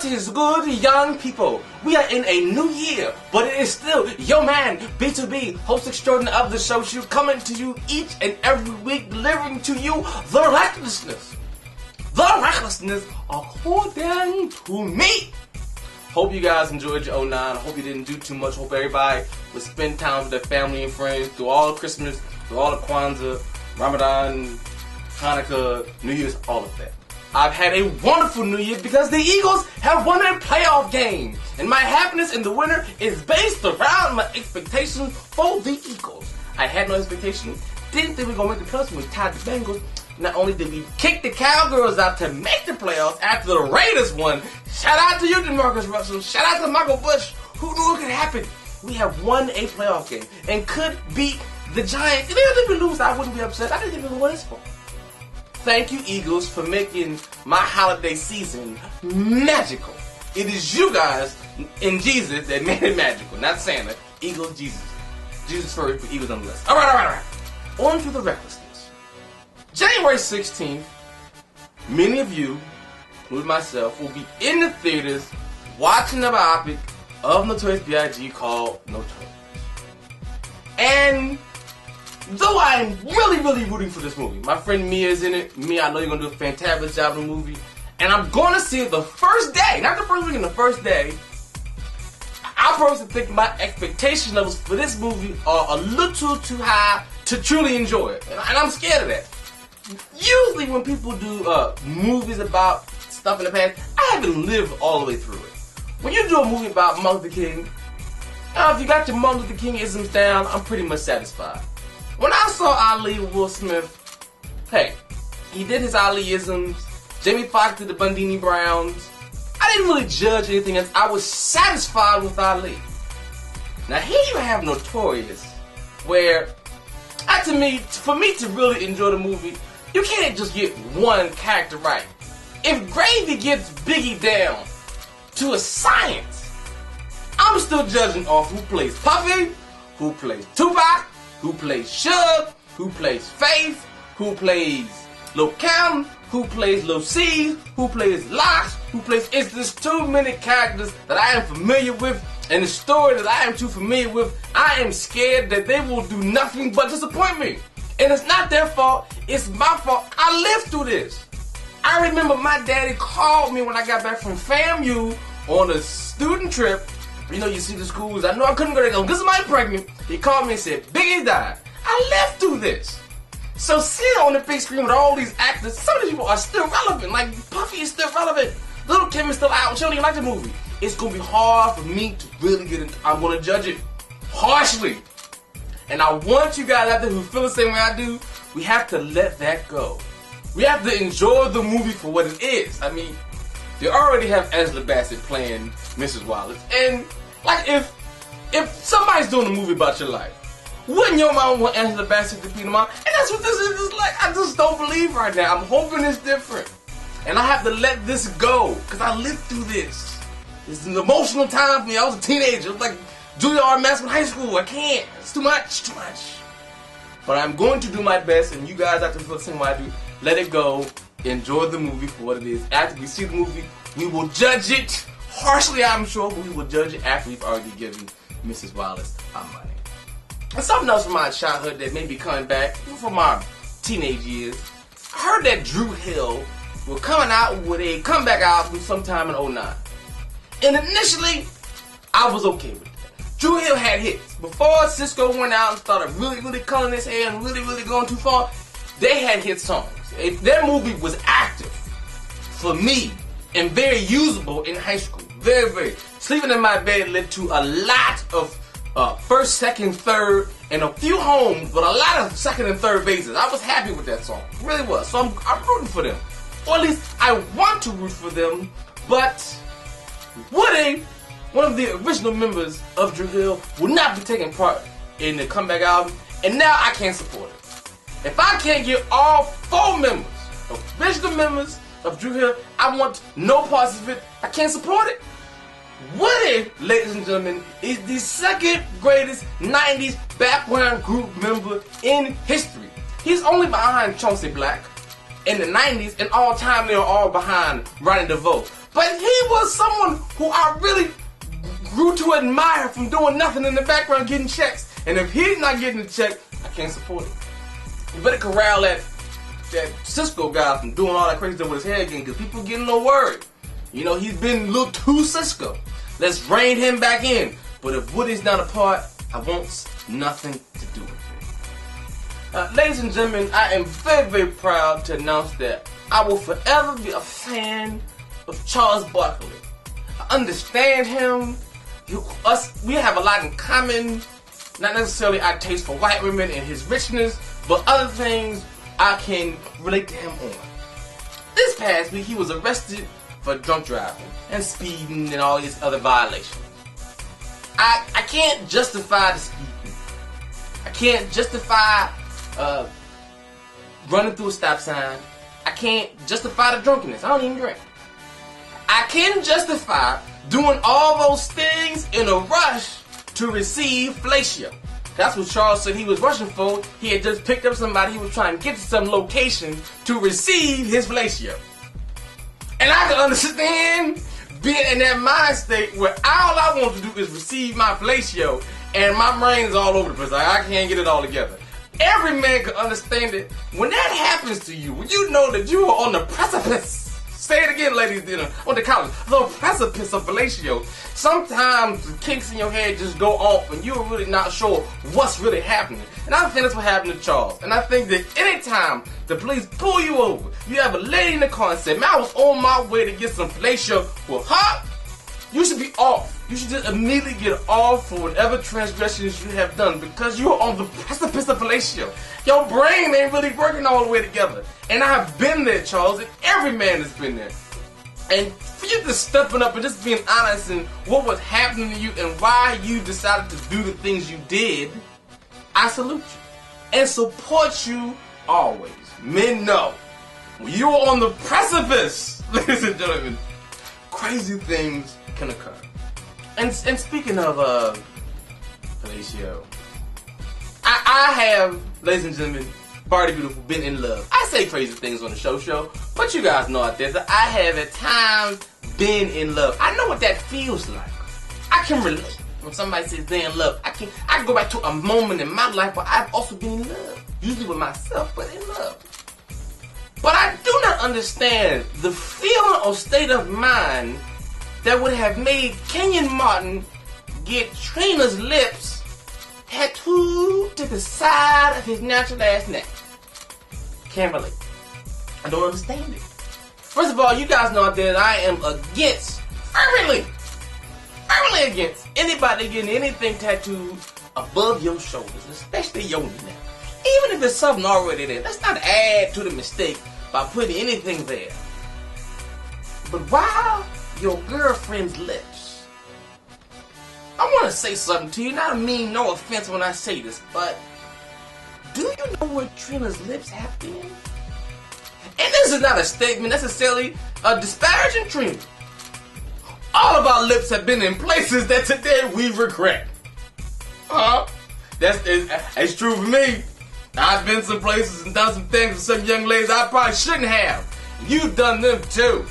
What is good, young people? We are in a new year, but it is still your man, B2B, host extraordinary of the show, coming to you each and every week, delivering to you the recklessness. The recklessness according to me. Hope you guys enjoyed your 09. Hope you didn't do too much. Hope everybody would spend time with their family and friends through all of Christmas, through all of Kwanzaa, Ramadan, Hanukkah, New Year's, all of that. I've had a wonderful New Year because the Eagles have won a playoff game. And my happiness in the winter is based around my expectations for the Eagles. I had no expectation. Didn't think we were going to make the playoffs when we tied the Bengals. Not only did we kick the Cowboys out to make the playoffs after the Raiders won. Shout out to you, DeMarcus Russell. Shout out to Michael Bush. Who knew it could happen? We have won a playoff game and could beat the Giants. If we lose, I wouldn't be upset. I didn't even know what it's for. Thank you, Eagles, for making my holiday season magical. It is you guys and Jesus that made it magical, not Santa. Eagles, Jesus. Jesus first, but Eagles on the list. All right. On to the recklessness. January 16th, many of you, including myself, will be in the theaters watching the biopic of Notorious B.I.G. called Notorious. And though I'm really rooting for this movie, my friend Mia is in it. Mia, I know you're going to do a fantastic job in the movie. And I'm going to see it the first day, not the first week, the first day. I personally think my expectation levels for this movie are a little too high to truly enjoy it. And I'm scared of that. Usually when people do movies about stuff in the past, I haven't lived all the way through it. When you do a movie about Martin Luther King, if you got your Martin Luther King isms down, I'm pretty much satisfied. When I saw Ali with Will Smith, hey, he did his Ali-isms, Jamie Foxx did the Bundini Browns. I didn't really judge anything else. I was satisfied with Ali. Now here you have Notorious, where, for me to really enjoy the movie, you can't just get one character right. If Gravy gets Biggie down to a science, I'm still judging off who plays Puffy, who plays Tupac, who plays Suge, who plays Faith, who plays Lil Kim, who plays Lil Cease, who plays Locks, who plays... It's just too many characters that I am familiar with, and the story that I am too familiar with, I am scared that they will do nothing but disappoint me. And it's not their fault, it's my fault. I lived through this. I remember my daddy called me when I got back from FAMU on a student trip. You know, you see the schools. I know I couldn't go there because somebody pregnant. He called me and said, Biggie died. I lived through this. So seeing on the big screen with all these actors, some of these people are still relevant. Like Puffy is still relevant. Lil Kim is still out. She don't even like the movie. It's going to be hard for me to really get into. I'm going to judge it harshly. And I want you guys out there who feel the same way I do, we have to let that go. We have to enjoy the movie for what it is. I mean, they already have Angela Bassett playing Mrs. Wallace. And like if somebody's doing a movie about your life, wouldn't your mom want Angela Bassett to be the mom? And that's what this is like. I just don't believe right now. I'm hoping it's different. And I have to let this go because I lived through this. It's an emotional time for me. I was a teenager. It was like Juilliard Mass in high school. I can't. It's too much. But I'm going to do my best, and you guys have to feel the same way I do. Let it go. Enjoy the movie for what it is. After we see the movie, we will judge it harshly, I'm sure, but we will judge it after we've already given Mrs. Wallace our money. And something else from my childhood that may be coming back from my teenage years. I heard that Dru Hill was coming out with a comeback album sometime in 09. And initially, I was okay with it. Dru Hill had hits. Before Cisco went out and started really culling his hair and really going too far, they had hit songs. Their movie was active for me and very usable in high school. Very. Sleeping in my bed led to a lot of first, second, third, and a few homes, but a lot of second and third bases. I was happy with that song. Really was. So I'm rooting for them. Or at least I want to root for them, but Woody, one of the original members of Dru Hill, will not be taking part in the comeback album, and now I can't support it. If I can't get all 4 members, original members of Dru Hill, I want no parts of it. I can't support it. Woody, ladies and gentlemen, is the second greatest 90s background group member in history. He's only behind Chauncey Black, in the 90s, and all time they were all behind writing the vote. But he was someone who I really grew to admire from doing nothing in the background getting checks. And if he's not getting a check, I can't support it. You better corral that Cisco guy from doing all that crazy stuff with his hair again, because people getting a little worried. You know, he's been a little too Cisco. Let's rein him back in. But if Woody's not a part, I want nothing to do with it. Ladies and gentlemen, I am very, very proud to announce that I will forever be a fan of Charles Barkley. I understand him. We have a lot in common. Not necessarily our taste for white women and his richness, but other things I can relate to him on. This past week, he was arrested for drunk driving and speeding and all these other violations. I can't justify the speeding. I can't justify running through a stop sign. I can't justify the drunkenness. I don't even drink. I can justify doing all those things in a rush to receive fellatio. That's what Charles said he was rushing for. He had just picked up somebody. He was trying to get to some location to receive his fellatio. And I can understand being in that mind state where all I want to do is receive my fellatio and my brain is all over the place. Like, I can't get it all together. Every man can understand it. When that happens to you, when you know that you are on the precipice, say it again, ladies, on the couch, the precipice of fellatio, sometimes the kinks in your head just go off and you're really not sure what's really happening. And I think that's what happened to Charles. And I think that anytime the police pull you over, you have a lady in the car and say, man, I was on my way to get some fellatio with her, you should be off. You should just immediately get off for whatever transgressions you have done, because you are on the precipice of fellatio. Your brain ain't really working all the way together. And I've been there, Charles, and every man has been there. And for you just stepping up and just being honest in what was happening to you and why you decided to do the things you did, I salute you and support you always. Men know when you're on the precipice, ladies and gentlemen, crazy things can occur. And speaking of fellatio, I have, ladies and gentlemen, Barty Beautiful, been in love. I say crazy things on the show, but you guys know out there that I have at times been in love. I know what that feels like. I can relate. When somebody says they're in love, I can go back to a moment in my life where I've also been in love. Usually with myself, but in love. But I do not understand the feeling or state of mind that would have made Kenyon Martin get Trina's lips tattooed to the side of his natural ass neck. Can't relate. I don't understand it. First of all, you guys know out there that I am against, firmly against anybody getting anything tattooed above your shoulders, especially your neck. Even if it's something already there, let's not add to the mistake by putting anything there. But while your girlfriend's lips, I want to say something to you, and I mean no offense when I say this, but do you know where Trina's lips have been? And this is not a statement necessarily disparaging Trina. All of our lips have been in places that today we regret. That's true for me. I've been some places and done some things with some young ladies I probably shouldn't have. You've done them too.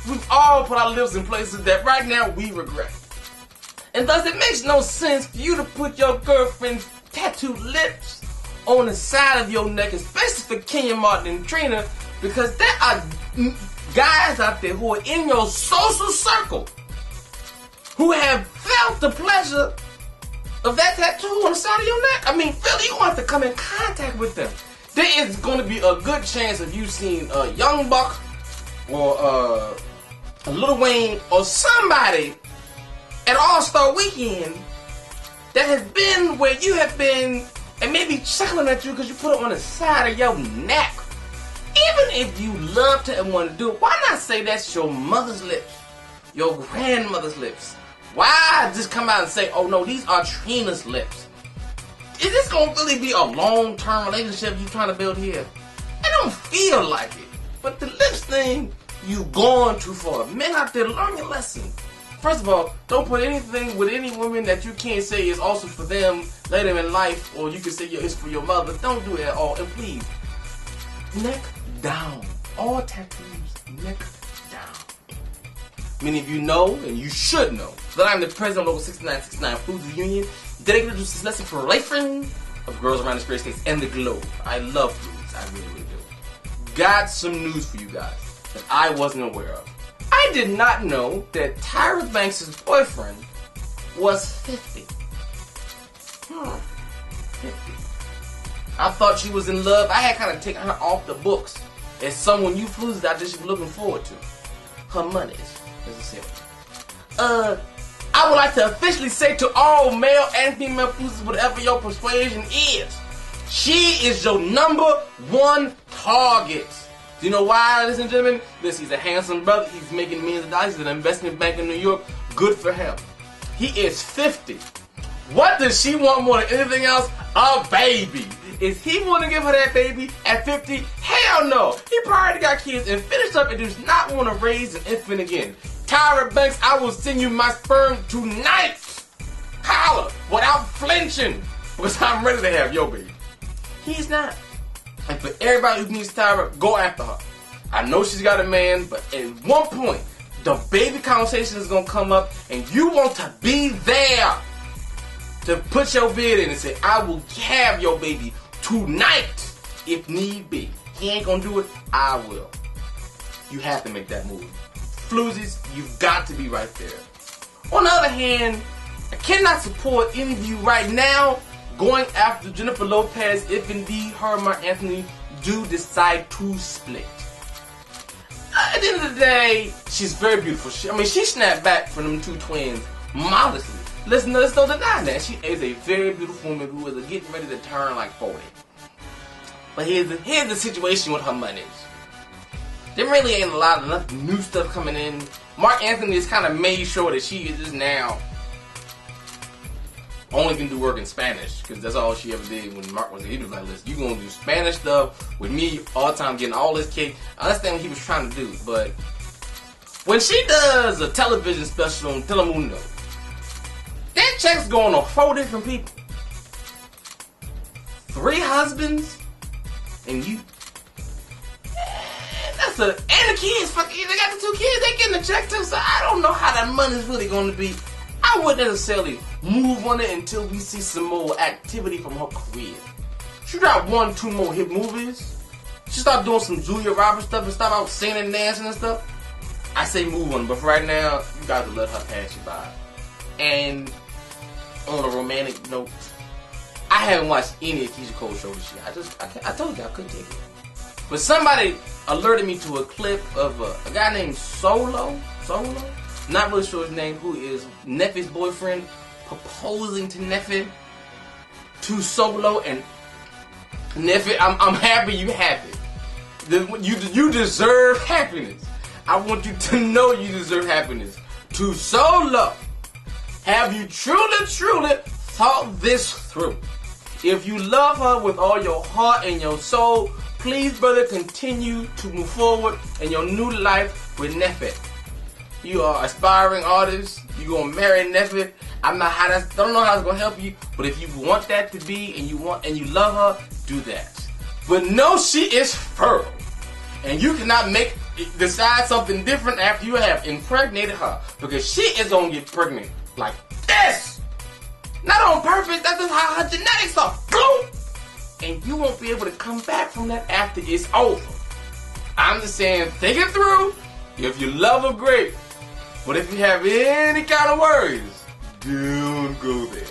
We've all put our lips in places that right now we regret. And thus it makes no sense for you to put your girlfriend's tattooed lips on the side of your neck, especially for Kenyon Martin and Trina, because there are guys out there who are in your social circle who have felt the pleasure of that tattoo on the side of your neck. I mean, Philly, you want to come in contact with them. There is going to be a good chance of you seeing a Young Buck or a Lil Wayne or somebody at All-Star Weekend that has been where you have been and maybe chuckling at you because you put it on the side of your neck. Even if you love to and want to do it, why not say that's your mother's lips, your grandmother's lips? Why just come out and say, oh no, these are Trina's lips? Is this going to really be a long-term relationship you're trying to build here? It don't feel like it. But the lips thing, you gone too far. Men out there, learn your lesson. First of all, don't put anything with any woman that you can't say is also for them later in life, or you can say it's for your mother. Don't do it at all. And please, neck down. All tattoos, neck down. Many of you know, and you should know, that I'm the president of Local 6969 Foods Union, dedicated to this lesson for lifeline of girls around this great state and the globe. I love foods. I really, really do. Got some news for you guys that I wasn't aware of. I did not know that Tyra Banks' boyfriend was 50. 50. I thought she was in love. I had kind of taken her off the books as someone you fools out there should be looking forward to. Her monies, as I said. I would like to officially say to all male and female fools, whatever your persuasion is, she is your #1 target. Do you know why, ladies and gentlemen? This, he's a handsome brother. He's making millions of dollars. He's an investment bank in New York. Good for him. He is 50. What does she want more than anything else? A baby. Is he want to give her that baby at 50? Hell no. He probably got kids and finished up and does not want to raise an infant again. Tyra Banks, I will send you my sperm tonight. Holla, without flinching, because I'm ready to have your baby. He's not. And for everybody who needs Tyra, go after her. I know she's got a man, but at one point, the baby conversation is going to come up, and you want to be there to put your bid in and say, I will have your baby tonight if need be. He ain't going to do it, I will. You have to make that move. Floozies, you've got to be right there. On the other hand, I cannot support any of you right now going after Jennifer Lopez if indeed her and Mark Anthony do decide to split. At the end of the day, she's very beautiful. She snapped back from them two twins modestly. Let's don't deny that. She is a very beautiful woman who is getting ready to turn like 40. But here's the situation with her monies. There really ain't enough new stuff coming in. Mark Anthony has kind of made sure that she is just now only can do work in Spanish, because that's all she ever did when Mark was here. He was like, listen, you gonna do Spanish stuff with me all the time, getting all this cake. I understand what he was trying to do, but when she does a television special on Telemundo, that check's going to 4 different people. 3 husbands and you. And the kids, they got the 2 kids, they getting the check too, so I don't know how that money's really going to be. I wouldn't necessarily move on it until we see some more activity from her career. She dropped 1-2 more hit movies. She started doing some Julia Roberts stuff and stop out singing and dancing and stuff. I say move on, but for right now, you got to let her pass you by. And on a romantic note, I haven't watched any of Keisha Cole's show this year. I told you I couldn't take it. But somebody alerted me to a clip of a guy named Solo, not really sure his name, who is Neffe's boyfriend, proposing to Neffe, to Solo, and Neffe, I'm happy you happy. You deserve happiness. I want you to know you deserve happiness. To Solo, have you truly thought this through? If you love her with all your heart and your soul, please, brother, continue to move forward in your new life with Neffe. You are an aspiring artist. You gonna marry Neffe. don't know how that's gonna help you, but if you want that to be and you love her, do that. But know she is fertile, and you cannot decide something different after you have impregnated her, because she is gonna get pregnant like this. Not on purpose. That's just how her genetics are. Boom. And you won't be able to come back from that after it's over. I'm just saying, think it through. If you love her, great. But if you have any kind of worries, don't go there.